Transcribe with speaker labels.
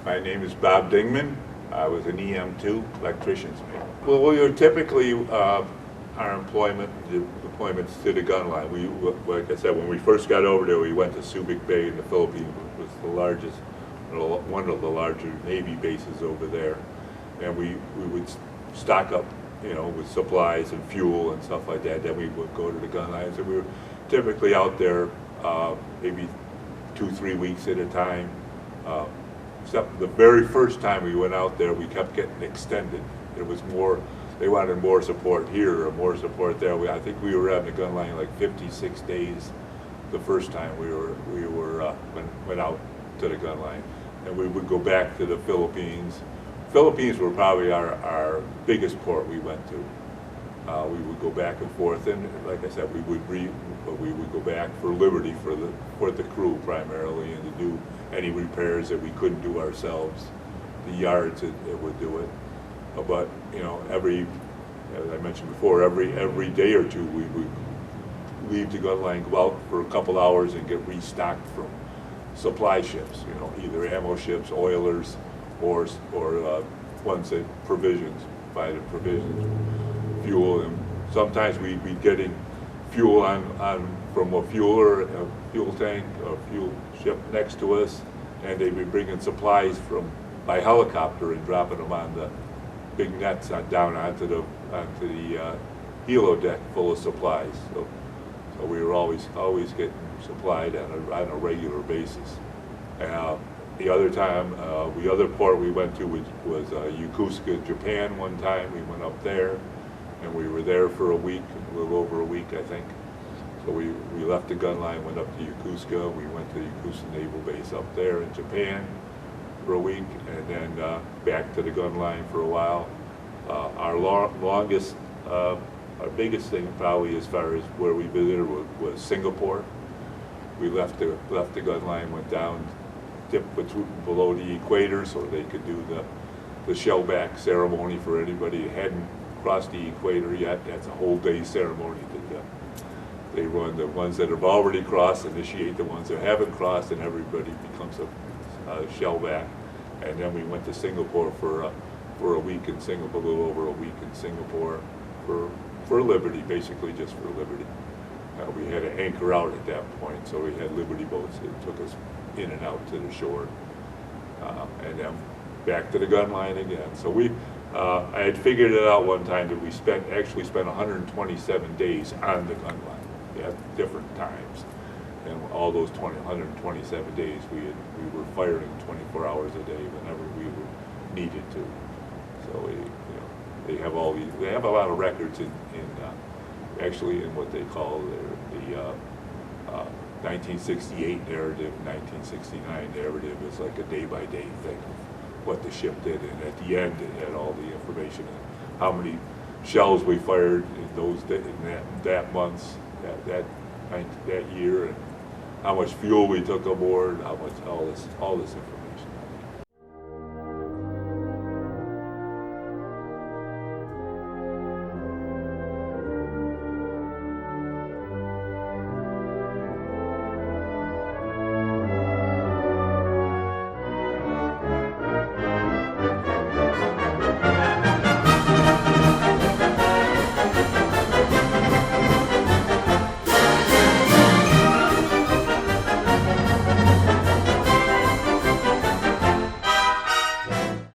Speaker 1: My name is Bob Dingman. I was an EM2 electrician's mate. Well, we were typically, our deployments to the gun line. Like I said, when we first got over there, we went to Subic Bay in the Philippines, which was the largest, one of the larger Navy bases over there. And we would stock up, with supplies and fuel and stuff like that. Then we would go to the gun lines, and we were typically out there maybe 2-3 weeks at a time. Except the very first time we went out there, we kept getting extended. It was more, they wanted more support here or more support there. I think we were at the gun line like 56 days the first time went out to the gun line. And we would go back to the Philippines. Philippines were probably our biggest port we went to. We would go back and forth, and like I said, we would go back for Liberty for the crew primarily, and to do any repairs that we couldn't do ourselves. The yards it would do it, but as I mentioned before, every day or two we would leave the gun line, go out for a couple hours, and get restocked from supply ships. Either ammo ships, oilers, or ones that buy the provisions, fuel, and sometimes we'd be getting fuel from a fuel tank or fuel ship next to us, and they'd be bringing supplies by helicopter and dropping them on the big nets down onto the helo deck full of supplies. So we were always getting supplied on a regular basis. The other port we went to was Yokosuka, Japan. One time we went up there, and we were there for a week, a little over a week, I think. So we left the gun line, went up to Yokosuka. We went to the Yokosuka Naval Base up there in Japan for a week, and then back to the gun line for a while. Our biggest thing probably as far as where we visited was Singapore. We left the gun line, went down, dipped below the equator so they could do the shellback ceremony for anybody who hadn't crossed the equator yet. That's a whole day ceremony. They run the ones that have already crossed, initiate the ones that haven't crossed, and everybody becomes a shellback. And then we went to Singapore for a week in Singapore, a little over a week in Singapore for Liberty, basically just for Liberty. We had to anchor out at that point, so we had Liberty boats that took us in and out to the shore, and then back to the gun line again. So I had figured it out one time that we actually spent 127 days on the gun line at different times, and all those 127 days we were firing 24 hours a day whenever we needed to. So they have a lot of records actually in what they call the 1968 narrative, 1969 narrative is like a day-by-day thing of what the ship did, and at the end it had all the information on how many shells we fired in that month, that year, and how much fuel we took aboard, how much all this information.